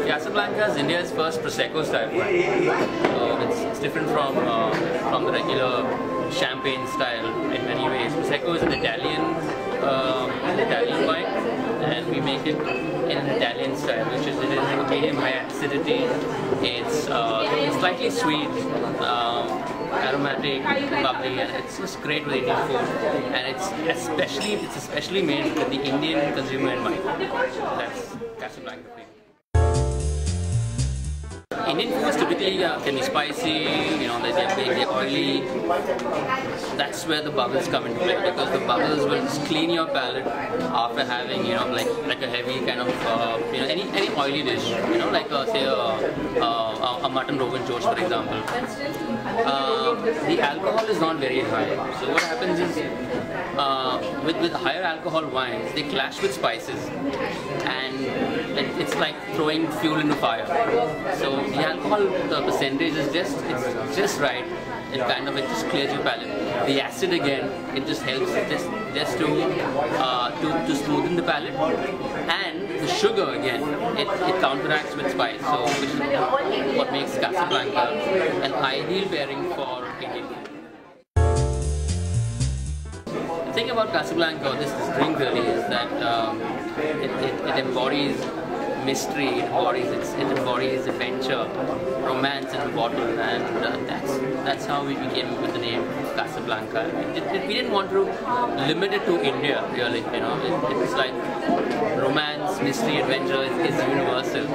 Casablanca is India's first Prosecco style wine. It's different from the regular champagne style in many ways. Prosecco is an Italian wine, and we make it in an Italian style, which is it is a medium high acidity. It's slightly sweet, aromatic, bubbly, and it's just great with Indian food. And it's especially made with the Indian consumer in mind. That's Casablanca for you. Indian foods typically can be spicy, they're big, they're oily. That's where the bubbles come into play, because the bubbles will just clean your palate after having, like a heavy kind of, any oily dish, like say a mutton rogan josh, for example. The alcohol is not very high. So what happens is, with higher alcohol wines, they clash with spices, and it's like throwing fuel into fire. So the alcohol percentage is just right. It just clears your palate. The acid again, it just helps just to smoothen the palate, and the sugar again, it counteracts with spice. So which is what makes Casablanca an ideal pairing for Indian food. The thing about Casablanca, this drink really, is that it embodies mystery, it embodies adventure, romance in a bottle, and that's how we became with the name Casablanca. We didn't want to limit it to India, really. It's like romance, mystery, adventure is universal.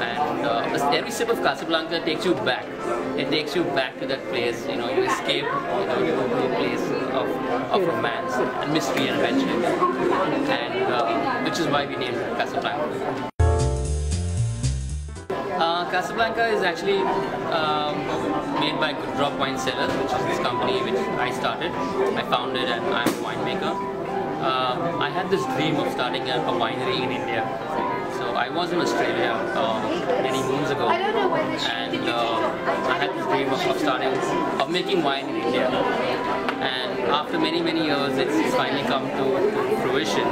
And every sip of Casablanca takes you back. It takes you back to that place. You escape to a place of romance and mystery and adventure, and which is why we named it Casablanca. Casablanca is actually made by Good Drop Wine Cellars, which is this company which I started. I founded, and I'm a winemaker. I had this dream of starting a winery in India. So I was in Australia many moons ago, and I had this dream of making wine in India. And after many years, it's finally come to fruition.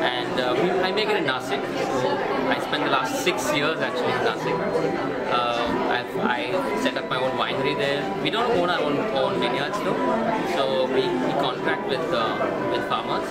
And I make it in Nasik. So I spent the last 6 years actually in Nasik. I set up my own winery there. We don't own our own vineyards though, so we contract with farmers.